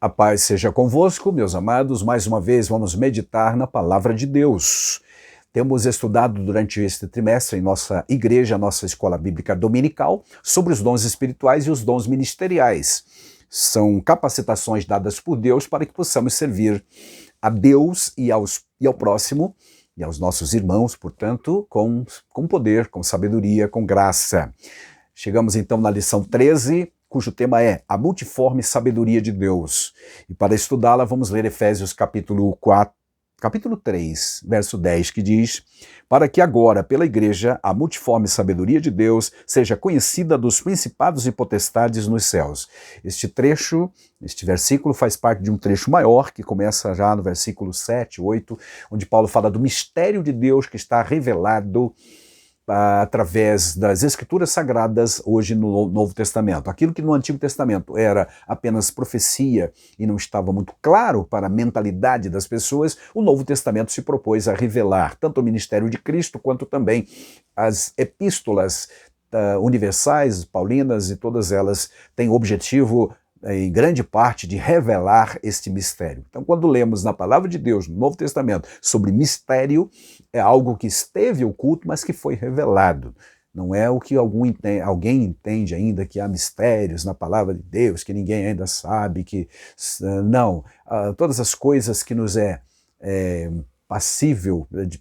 A paz seja convosco, meus amados. Mais uma vez vamos meditar na palavra de Deus. Temos estudado durante este trimestre em nossa igreja, nossa escola bíblica dominical, sobre os dons espirituais e os dons ministeriais. São capacitações dadas por Deus para que possamos servir a Deus e ao próximo e aos nossos irmãos, portanto, com poder, com sabedoria, com graça. Chegamos então na lição 13, cujo tema é a multiforme sabedoria de Deus. E para estudá-la, vamos ler Efésios capítulo 3, verso 10, que diz: para que agora, pela igreja, a multiforme sabedoria de Deus seja conhecida dos principados e potestades nos céus. Este versículo faz parte de um trecho maior, que começa já no versículo 7, 8, onde Paulo fala do mistério de Deus que está revelado através das Escrituras Sagradas hoje no Novo Testamento. Aquilo que no Antigo Testamento era apenas profecia e não estava muito claro para a mentalidade das pessoas, o Novo Testamento se propôs a revelar tanto o ministério de Cristo quanto também as epístolas universais, paulinas, e todas elas têm o objetivo em grande parte, de revelar este mistério. Então, quando lemos na Palavra de Deus, no Novo Testamento, sobre mistério, é algo que esteve oculto, mas que foi revelado. Não é o que alguém entende ainda, que há mistérios na Palavra de Deus, que ninguém ainda sabe, não. Todas as coisas que nos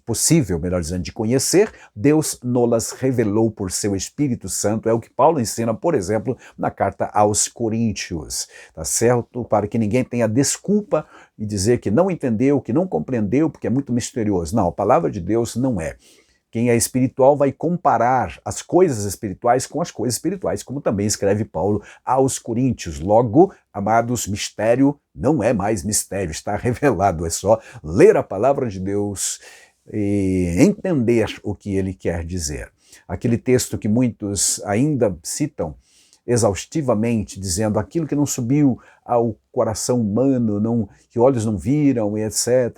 possível, melhor dizendo, de conhecer, Deus nos revelou por seu Espírito Santo. É o que Paulo ensina, por exemplo, na carta aos Coríntios, tá certo? Para que ninguém tenha desculpa e dizer que não entendeu, que não compreendeu, porque é muito misterioso. Não, a palavra de Deus não é. Quem é espiritual vai comparar as coisas espirituais com as coisas espirituais, como também escreve Paulo aos Coríntios. Logo, amados, mistério não é mais mistério, está revelado. É só ler a palavra de Deus e entender o que ele quer dizer. Aquele texto que muitos ainda citam exaustivamente, dizendo aquilo que não subiu ao coração humano, que olhos não viram, e etc.,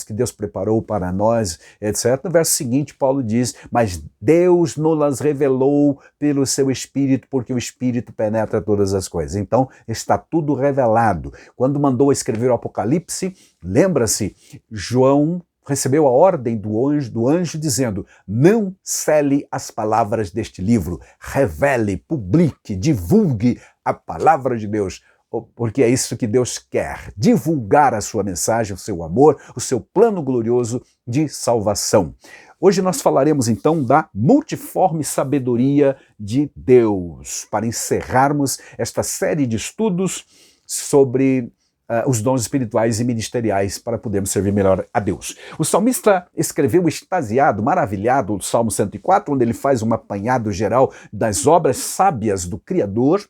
que Deus preparou para nós, etc. No verso seguinte, Paulo diz: mas Deus nos revelou pelo seu Espírito, porque o Espírito penetra todas as coisas. Então, está tudo revelado. Quando mandou escrever o Apocalipse, lembra-se, João recebeu a ordem do anjo dizendo: não cele as palavras deste livro, revele, publique, divulgue a palavra de Deus, porque é isso que Deus quer, divulgar a sua mensagem, o seu amor, o seu plano glorioso de salvação. Hoje nós falaremos então da multiforme sabedoria de Deus, para encerrarmos esta série de estudos sobre os dons espirituais e ministeriais para podermos servir melhor a Deus. O salmista escreveu extasiado, maravilhado, o Salmo 104, onde ele faz um apanhado geral das obras sábias do Criador.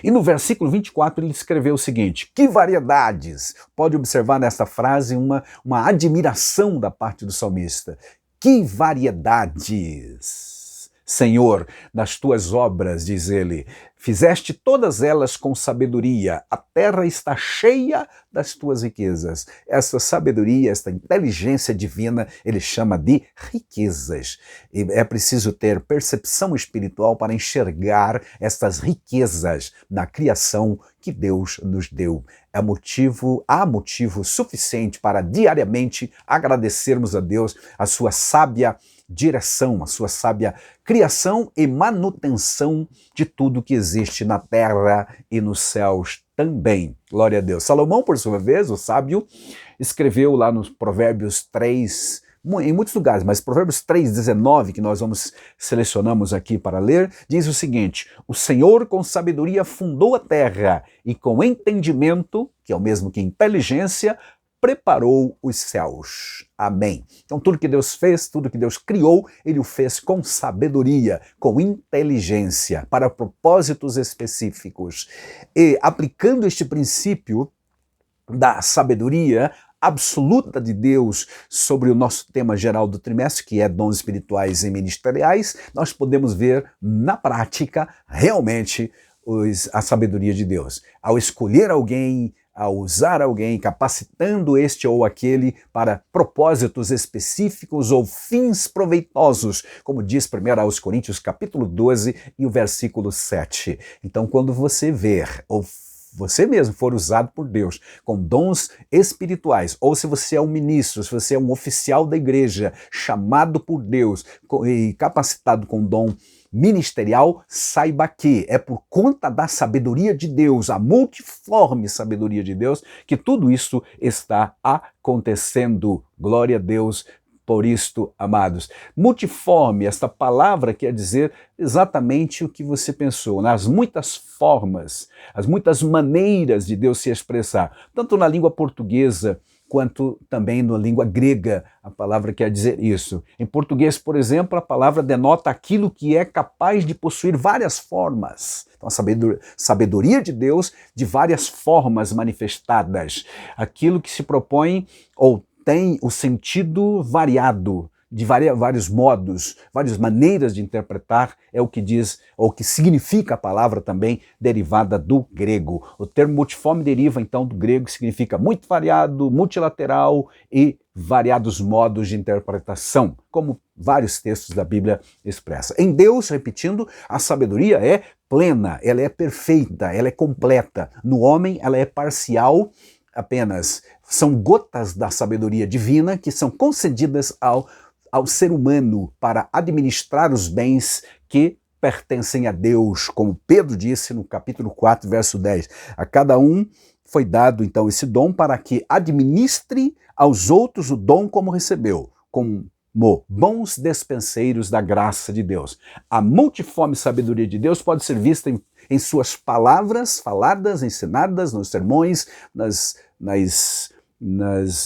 E no versículo 24 ele escreveu o seguinte: que variedades! Pode observar nessa frase uma admiração da parte do salmista. Que variedades! Senhor, das tuas obras, diz ele, fizeste todas elas com sabedoria, a terra está cheia das tuas riquezas. Essa sabedoria, esta inteligência divina, ele chama de riquezas. E é preciso ter percepção espiritual para enxergar essas riquezas na criação que Deus nos deu. Há motivo suficiente para diariamente agradecermos a Deus a sua sábia direção, a sua sábia criação e manutenção de tudo que existe na terra e nos céus também. Glória a Deus. Salomão, por sua vez, o sábio, escreveu lá nos Provérbios 3, em muitos lugares, mas Provérbios 3:19, que nós selecionamos aqui para ler, diz o seguinte: o Senhor com sabedoria fundou a terra e com entendimento, que é o mesmo que inteligência, preparou os céus. Amém. Então tudo que Deus fez, tudo que Deus criou, ele o fez com sabedoria, com inteligência, para propósitos específicos. E aplicando este princípio da sabedoria absoluta de Deus sobre o nosso tema geral do trimestre, que é dons espirituais e ministeriais, nós podemos ver na prática realmente a sabedoria de Deus. Ao escolher alguém, a usar alguém, capacitando este ou aquele para propósitos específicos ou fins proveitosos, como diz 1 aos Coríntios capítulo 12 e o versículo 7. Então, quando você ver ou você mesmo for usado por Deus com dons espirituais, ou se você é um ministro, se você é um oficial da igreja, chamado por Deus e capacitado com dom ministerial, saiba que é por conta da sabedoria de Deus, a multiforme sabedoria de Deus, que tudo isso está acontecendo. Glória a Deus por isto, amados. Multiforme, esta palavra quer dizer exatamente o que você pensou, nas muitas formas, as muitas maneiras de Deus se expressar, tanto na língua portuguesa quanto também na língua grega, a palavra quer dizer isso. Em português, por exemplo, a palavra denota aquilo que é capaz de possuir várias formas. Então, a sabedoria de Deus de várias formas manifestadas. Aquilo que se propõe ou tem o sentido variado, de vários modos, várias maneiras de interpretar, é o que diz, ou que significa a palavra também, derivada do grego. O termo multiforme deriva então do grego, que significa muito variado, multilateral e variados modos de interpretação, como vários textos da Bíblia expressam. Em Deus, repetindo, a sabedoria é plena, ela é perfeita, ela é completa. No homem, ela é parcial, apenas são gotas da sabedoria divina que são concedidas ao ser humano para administrar os bens que pertencem a Deus, como Pedro disse no capítulo 4, verso 10. A cada um foi dado então esse dom para que administre aos outros o dom como recebeu, como bons despenseiros da graça de Deus. A multiforme sabedoria de Deus pode ser vista em suas palavras faladas, ensinadas nos sermões,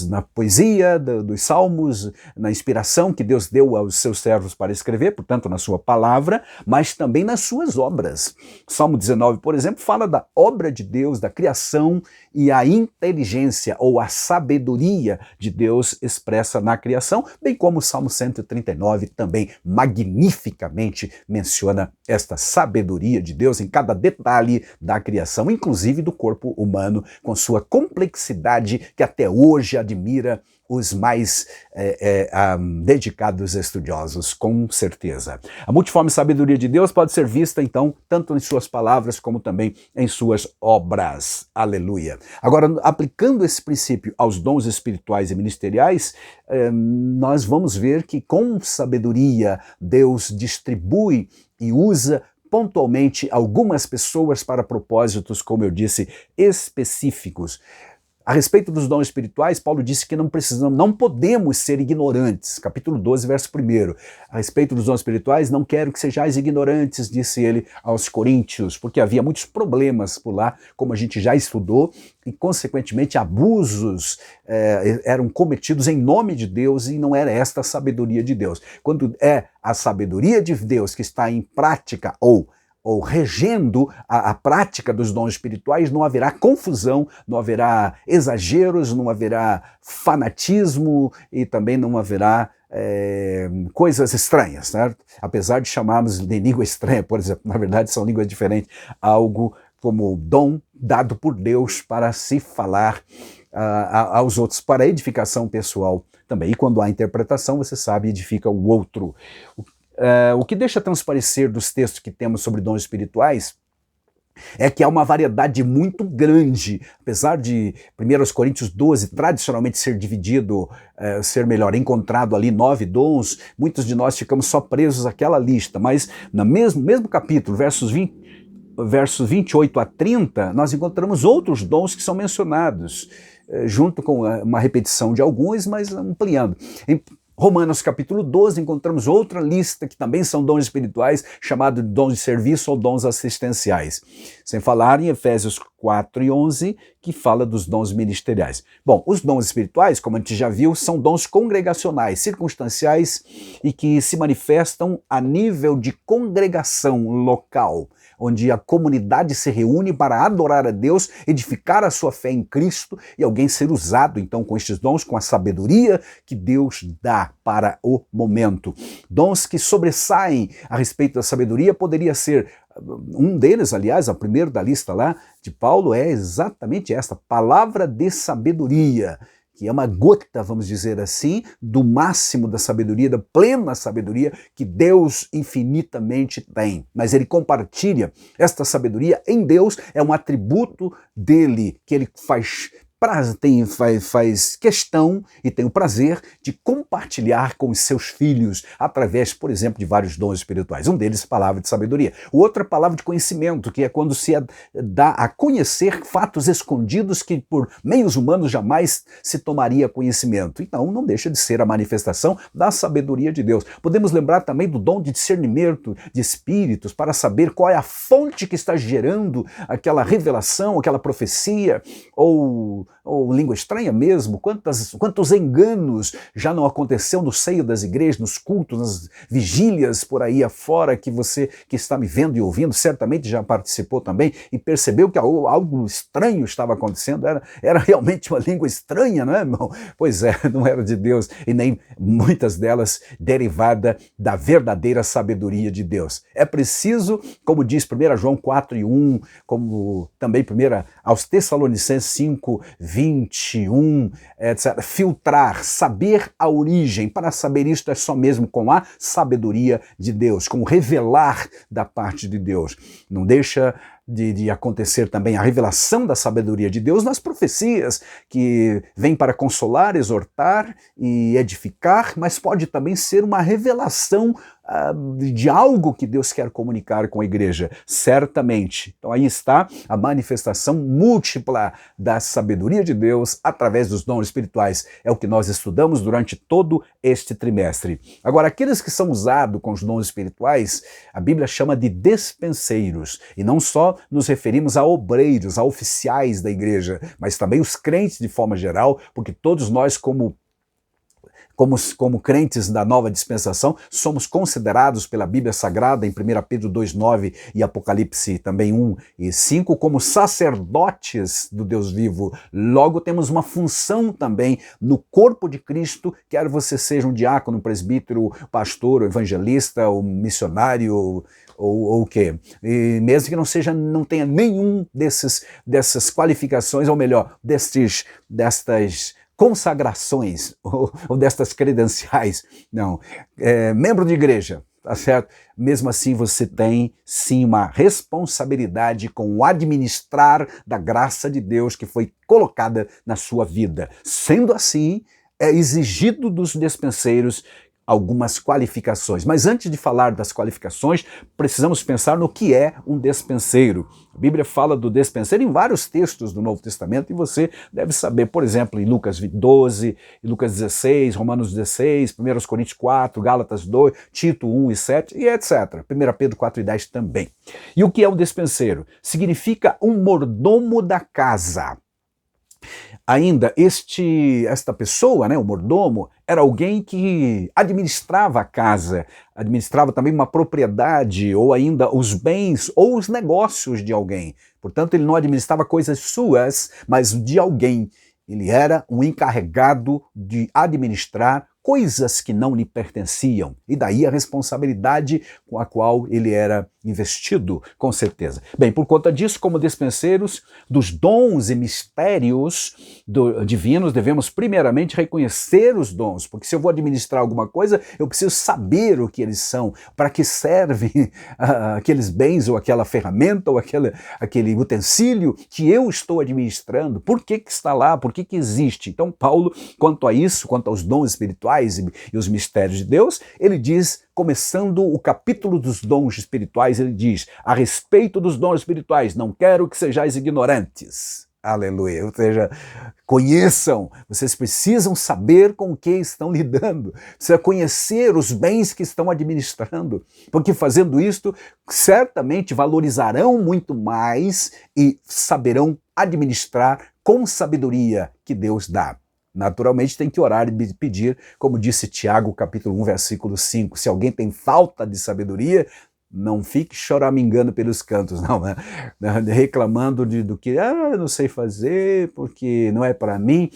na poesia dos salmos, na inspiração que Deus deu aos seus servos para escrever, portanto na sua palavra, mas também nas suas obras. Salmo 19, por exemplo, fala da obra de Deus, da criação e a inteligência ou a sabedoria de Deus expressa na criação, bem como o Salmo 139 também magnificamente menciona esta sabedoria de Deus em cada detalhe da criação, inclusive do corpo humano, com sua complexidade que até hoje admira os mais dedicados estudiosos, com certeza. A multiforme sabedoria de Deus pode ser vista, então, tanto em suas palavras como também em suas obras. Aleluia. Agora, aplicando esse princípio aos dons espirituais e ministeriais, nós vamos ver que com sabedoria Deus distribui e usa pontualmente algumas pessoas para propósitos, como eu disse, específicos. A respeito dos dons espirituais, Paulo disse que não podemos ser ignorantes. Capítulo 12, verso 1. A respeito dos dons espirituais, não quero que sejais ignorantes, disse ele aos coríntios, porque havia muitos problemas por lá, como a gente já estudou, e consequentemente abusos eram cometidos em nome de Deus e não era esta a sabedoria de Deus. Quando é a sabedoria de Deus que está em prática ou regendo a prática dos dons espirituais, não haverá confusão, não haverá exageros, não haverá fanatismo e também não haverá coisas estranhas, certo? Apesar de chamarmos de língua estranha, por exemplo, na verdade são línguas diferentes, algo como dom dado por Deus para se falar aos outros, para edificação pessoal também. E quando há interpretação, você sabe, edifica o outro. O que deixa transparecer dos textos que temos sobre dons espirituais é que há uma variedade muito grande, apesar de 1 Coríntios 12 tradicionalmente ser dividido, encontrado ali 9 dons, muitos de nós ficamos só presos àquela lista, mas no mesmo capítulo, versos 28 a 30, nós encontramos outros dons que são mencionados, junto com uma repetição de alguns, mas ampliando. Em Romanos capítulo 12, encontramos outra lista que também são dons espirituais, chamado de dons de serviço ou dons assistenciais. Sem falar em Efésios 4 e 11, que fala dos dons ministeriais. Bom, os dons espirituais, como a gente já viu, são dons congregacionais, circunstanciais e que se manifestam a nível de congregação local, onde a comunidade se reúne para adorar a Deus, edificar a sua fé em Cristo e alguém ser usado, então, com estes dons, com a sabedoria que Deus dá para o momento. Dons que sobressaem a respeito da sabedoria poderia ser, um deles, aliás, o primeiro da lista lá de Paulo é exatamente esta, palavra de sabedoria, que é uma gota, vamos dizer assim, do máximo da sabedoria, da plena sabedoria que Deus infinitamente tem. Mas ele compartilha esta sabedoria em Deus, é um atributo dele que ele faz questão e tem o prazer de compartilhar com os seus filhos através, por exemplo, de vários dons espirituais. Um deles, palavra de sabedoria. O outro é palavra de conhecimento, que é quando se dá a conhecer fatos escondidos que por meios humanos jamais se tomaria conhecimento. Então, não deixa de ser a manifestação da sabedoria de Deus. Podemos lembrar também do dom de discernimento de espíritos para saber qual é a fonte que está gerando aquela revelação, aquela profecia ou língua estranha mesmo, quantos enganos já não aconteceu no seio das igrejas, nos cultos, nas vigílias por aí afora, que você que está me vendo e ouvindo certamente já participou também e percebeu que algo estranho estava acontecendo, era realmente uma língua estranha, não é, irmão? Pois é, não era de Deus e nem muitas delas derivada da verdadeira sabedoria de Deus. É preciso, como diz 1 João 4:1, como também 1 aos Tessalonicenses 5:21, etc. Filtrar, saber a origem. Para saber isto é só mesmo com a sabedoria de Deus, com o revelar da parte de Deus. Não deixa de acontecer também a revelação da sabedoria de Deus nas profecias, que vem para consolar, exortar e edificar, mas pode também ser uma revelação de algo que Deus quer comunicar com a igreja, certamente. Então aí está a manifestação múltipla da sabedoria de Deus através dos dons espirituais. É o que nós estudamos durante todo este trimestre. Agora, aqueles que são usados com os dons espirituais, a Bíblia chama de despenseiros, e não só nos referimos a obreiros, a oficiais da igreja, mas também os crentes de forma geral, porque todos nós como crentes da nova dispensação, somos considerados pela Bíblia Sagrada, em 1 Pedro 2:9 e Apocalipse também 1:5, como sacerdotes do Deus vivo. Logo, temos uma função também no corpo de Cristo, quer você seja um diácono, um presbítero, pastor, evangelista, ou missionário, ou o quê? E mesmo que não tenha nenhum dessas qualificações, ou melhor, destas consagrações ou destas credenciais, não, membro de igreja, tá certo? Mesmo assim você tem sim uma responsabilidade com o administrar da graça de Deus que foi colocada na sua vida. Sendo assim, é exigido dos despenseiros algumas qualificações. Mas antes de falar das qualificações, precisamos pensar no que é um despenseiro. A Bíblia fala do despenseiro em vários textos do Novo Testamento e você deve saber, por exemplo, em Lucas 12, em Lucas 16, Romanos 16, 1 Coríntios 4, Gálatas 2, Tito 1:7 e etc. 1 Pedro 4:10 também. E o que é um despenseiro? Significa um mordomo da casa. Ainda, esta pessoa, o mordomo, era alguém que administrava a casa, administrava também uma propriedade, ou ainda os bens ou os negócios de alguém. Portanto, ele não administrava coisas suas, mas de alguém. Ele era um encarregado de administrar coisas que não lhe pertenciam. E daí a responsabilidade com a qual ele era investido, com certeza. Bem, por conta disso, como despenseiros dos dons e mistérios divinos, devemos primeiramente reconhecer os dons, porque se eu vou administrar alguma coisa, eu preciso saber o que eles são, para que servem aqueles bens, ou aquela ferramenta, ou aquele utensílio que eu estou administrando, por que está lá, por que existe. Então, Paulo, quanto a isso, quanto aos dons espirituais e os mistérios de Deus, ele diz, começando o capítulo dos dons espirituais, ele diz, a respeito dos dons espirituais, não quero que sejais ignorantes. Aleluia. Ou seja, conheçam, vocês precisam saber com o que estão lidando, precisa conhecer os bens que estão administrando, porque fazendo isto, certamente valorizarão muito mais e saberão administrar com sabedoria que Deus dá. Naturalmente tem que orar e pedir, como disse Tiago, capítulo 1, versículo 5, se alguém tem falta de sabedoria, não fique choramingando pelos cantos, não, né? Reclamando do que eu não sei fazer, porque não é para mim.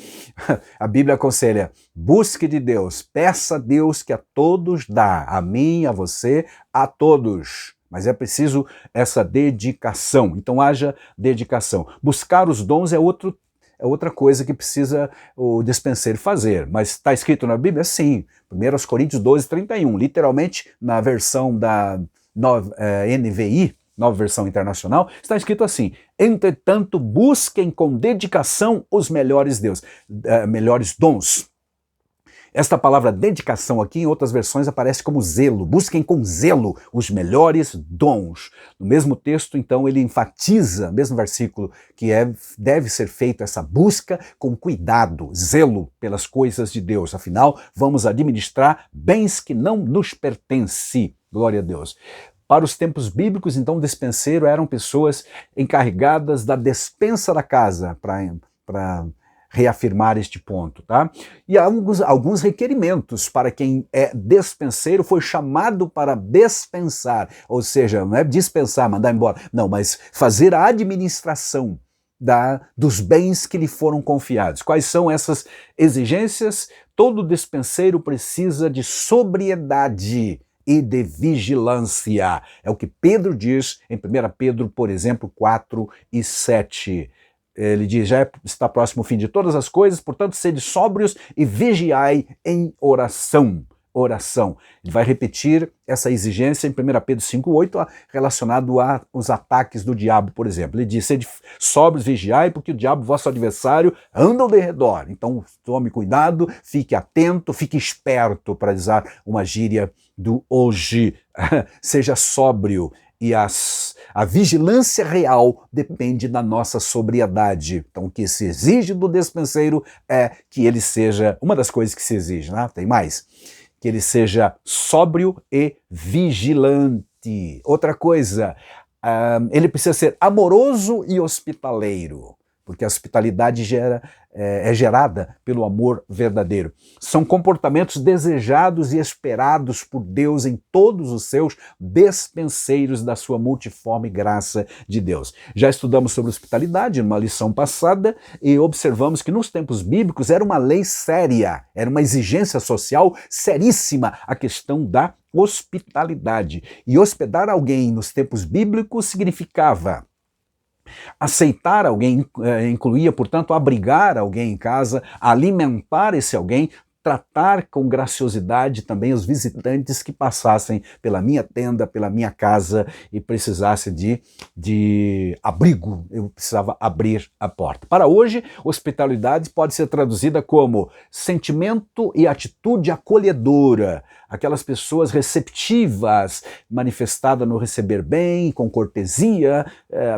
A Bíblia aconselha, busque de Deus, peça a Deus que a todos dá, a mim, a você, a todos. Mas é preciso essa dedicação, então haja dedicação. Buscar os dons é é outra coisa que precisa o despenseiro fazer. Mas está escrito na Bíblia? Sim. 1 Coríntios 12, 31. Literalmente, na versão da NVI, Nova Versão Internacional, está escrito assim: entretanto, busquem com dedicação os melhores dons. Esta palavra dedicação aqui, em outras versões, aparece como zelo. Busquem com zelo os melhores dons. No mesmo texto, então, ele enfatiza, mesmo versículo, que deve ser feita essa busca com cuidado, zelo pelas coisas de Deus. Afinal, vamos administrar bens que não nos pertencem. Glória a Deus. Para os tempos bíblicos, então, o despenseiro eram pessoas encarregadas da despensa da casa, para reafirmar este ponto, tá? E há alguns requerimentos para quem é despenseiro, foi chamado para despensar, ou seja, não é dispensar, mandar embora, não, mas fazer a administração dos bens que lhe foram confiados. Quais são essas exigências? Todo despenseiro precisa de sobriedade e de vigilância. É o que Pedro diz em 1 Pedro, por exemplo, 4 e 7. Ele diz, já está próximo o fim de todas as coisas, portanto, sede sóbrios e vigiai em oração. Oração. Ele vai repetir essa exigência em 1 Pedro 5,8, relacionado aos ataques do diabo, por exemplo. Ele diz, sede sóbrios, vigiai, porque o diabo, vosso adversário, anda ao derredor. Então, tome cuidado, fique atento, fique esperto, para usar uma gíria do hoje. Seja sóbrio. E a vigilância real depende da nossa sobriedade. Então, o que se exige do despenseiro é que ele seja, uma das coisas que se exige, né? Tem mais, que ele seja sóbrio e vigilante. Outra coisa, ele precisa ser amoroso e hospitaleiro, porque a hospitalidade é gerada pelo amor verdadeiro. São comportamentos desejados e esperados por Deus em todos os seus despenseiros da sua multiforme graça de Deus. Já estudamos sobre hospitalidade numa lição passada e observamos que nos tempos bíblicos era uma lei séria, era uma exigência social seríssima a questão da hospitalidade. E hospedar alguém nos tempos bíblicos significava aceitar alguém, incluía, portanto, abrigar alguém em casa, alimentar esse alguém, tratar com graciosidade também os visitantes que passassem pela minha tenda, pela minha casa e precisassem de abrigo. Eu precisava abrir a porta. Para hoje, hospitalidade pode ser traduzida como sentimento e atitude acolhedora. Aquelas pessoas receptivas, manifestada no receber bem, com cortesia,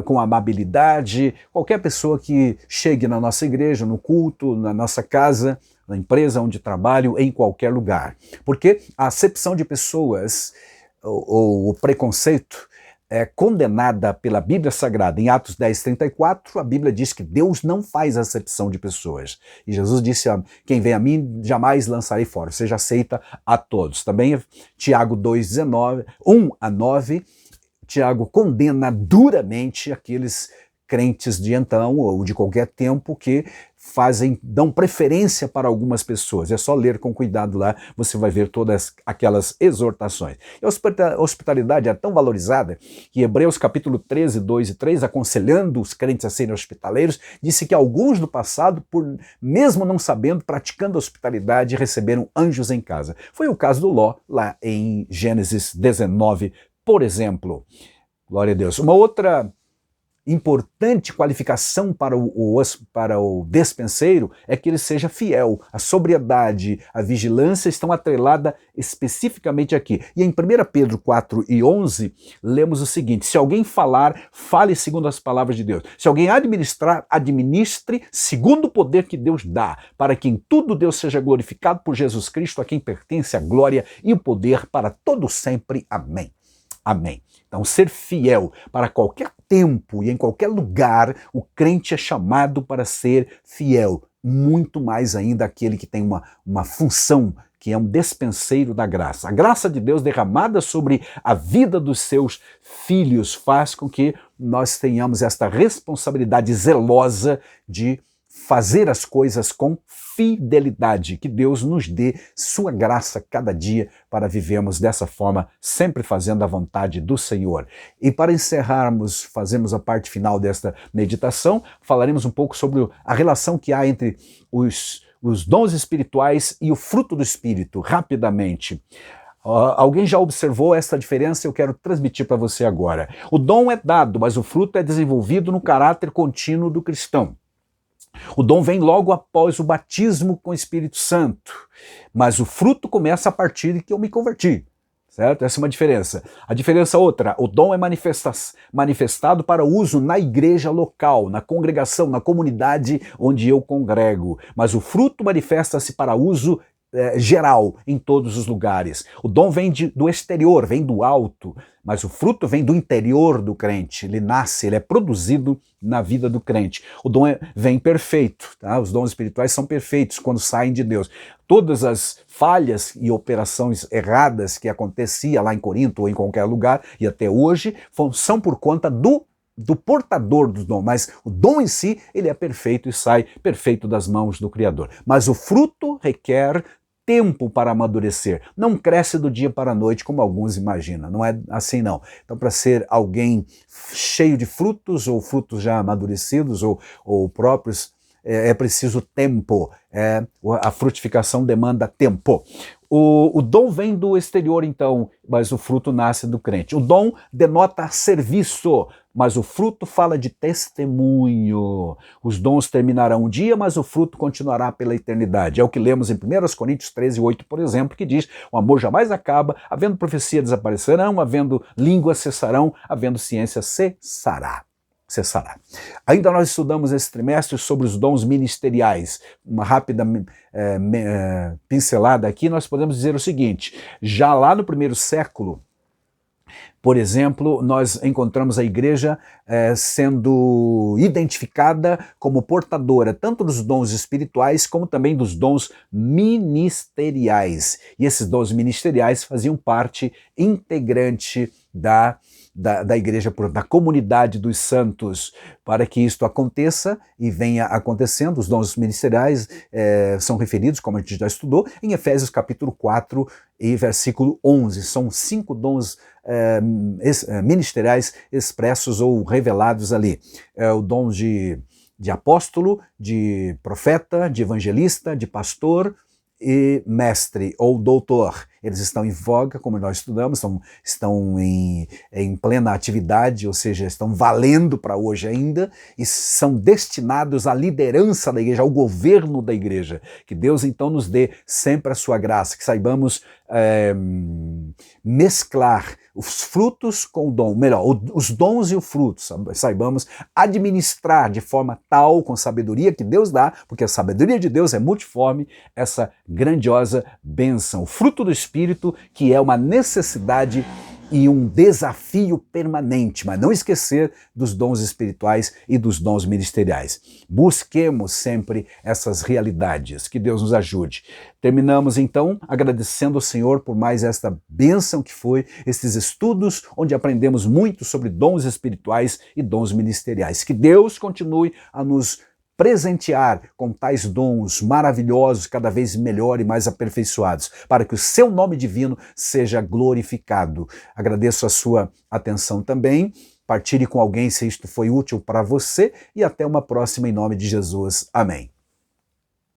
com amabilidade. Qualquer pessoa que chegue na nossa igreja, no culto, na nossa casa, na empresa onde trabalho, em qualquer lugar. Porque a acepção de pessoas, ou o preconceito, é condenada pela Bíblia Sagrada. Em Atos 10:34, a Bíblia diz que Deus não faz acepção de pessoas. E Jesus disse, quem vem a mim, jamais lançarei fora. Ou seja, aceita a todos. Também Tiago 2:19, 1-9, Tiago condena duramente aqueles crentes de então ou de qualquer tempo que dão preferência para algumas pessoas. É só ler com cuidado lá, você vai ver todas aquelas exortações. E a hospitalidade é tão valorizada que Hebreus capítulo 13, 2 e 3, aconselhando os crentes a serem hospitaleiros, disse que alguns do passado, mesmo não sabendo, praticando a hospitalidade, receberam anjos em casa. Foi o caso do Ló, lá em Gênesis 19, por exemplo. Glória a Deus. Uma outra importante qualificação para o despenseiro é que ele seja fiel. A sobriedade, a vigilância estão atreladas especificamente aqui. E em 1 Pedro 4:11, lemos o seguinte: se alguém falar, fale segundo as palavras de Deus. Se alguém administrar, administre segundo o poder que Deus dá, para que em tudo Deus seja glorificado por Jesus Cristo, a quem pertence a glória e o poder para todo sempre. Amém. Amém. Então, ser fiel para qualquer tempo e em qualquer lugar, o crente é chamado para ser fiel. Muito mais ainda aquele que tem uma função, que é um despenseiro da graça. A graça de Deus derramada sobre a vida dos seus filhos faz com que nós tenhamos esta responsabilidade zelosa de fazer as coisas com fidelidade. Que Deus nos dê sua graça cada dia para vivermos dessa forma, sempre fazendo a vontade do Senhor. E para encerrarmos, fazemos a parte final desta meditação, falaremos um pouco sobre a relação que há entre os dons espirituais e o fruto do Espírito, rapidamente. Alguém já observou essa diferença? Eu quero transmitir para você agora. O dom é dado, mas o fruto é desenvolvido no caráter contínuo do cristão. O dom vem logo após o batismo com o Espírito Santo, mas o fruto começa a partir de que eu me converti. Certo? Essa é uma diferença. A diferença outra, o dom é manifestado para uso na igreja local, na congregação, na comunidade onde eu congrego, mas o fruto manifesta-se para uso geral, em todos os lugares. O dom vem do exterior, vem do alto, mas o fruto vem do interior do crente. Ele nasce, ele é produzido na vida do crente. O dom vem perfeito, tá? Os dons espirituais são perfeitos quando saem de Deus. Todas as falhas e operações erradas que acontecia lá em Corinto ou em qualquer lugar, e até hoje, são por conta do portador do dom, mas o dom em si, ele é perfeito e sai perfeito das mãos do Criador. Mas o fruto requer tempo para amadurecer. Não cresce do dia para a noite, como alguns imaginam. Não é assim, não. Então, para ser alguém cheio de frutos, ou frutos já amadurecidos, ou próprios, é preciso tempo. A frutificação demanda tempo. O dom vem do exterior, então, mas o fruto nasce do crente. O dom denota serviço, mas o fruto fala de testemunho. Os dons terminarão um dia, mas o fruto continuará pela eternidade. É o que lemos em 1 Coríntios 13:8, por exemplo, que diz: o amor jamais acaba, havendo profecia desaparecerão, havendo línguas cessarão, havendo ciência cessará. Ainda nós estudamos esse trimestre sobre os dons ministeriais. Uma rápida pincelada aqui, nós podemos dizer o seguinte: já lá no primeiro século, por exemplo, nós encontramos a igreja sendo identificada como portadora tanto dos dons espirituais como também dos dons ministeriais. E esses dons ministeriais faziam parte integrante da igreja, da comunidade dos santos. Para que isto aconteça e venha acontecendo, os dons ministeriais são referidos, como a gente já estudou, em Efésios capítulo 4 e versículo 11. São 5 dons ministeriais expressos ou revelados ali. O dom de apóstolo, de profeta, de evangelista, de pastor e mestre ou doutor. Eles estão em voga, como nós estudamos, estão em plena atividade, ou seja, estão valendo para hoje ainda, e são destinados à liderança da igreja, ao governo da igreja. Que Deus então nos dê sempre a sua graça, que saibamos mesclar os frutos com o dom, melhor, os dons e o fruto, saibamos administrar de forma tal, com sabedoria que Deus dá, porque a sabedoria de Deus é multiforme, essa grandiosa bênção. O fruto do Espírito, que é uma necessidade e um desafio permanente, mas não esquecer dos dons espirituais e dos dons ministeriais. Busquemos sempre essas realidades, que Deus nos ajude. Terminamos então agradecendo ao Senhor por mais esta bênção que foi esses estudos onde aprendemos muito sobre dons espirituais e dons ministeriais. Que Deus continue a nos presentear com tais dons maravilhosos, cada vez melhor e mais aperfeiçoados, para que o seu nome divino seja glorificado. Agradeço a sua atenção também, partilhe com alguém se isto foi útil para você e até uma próxima em nome de Jesus. Amém.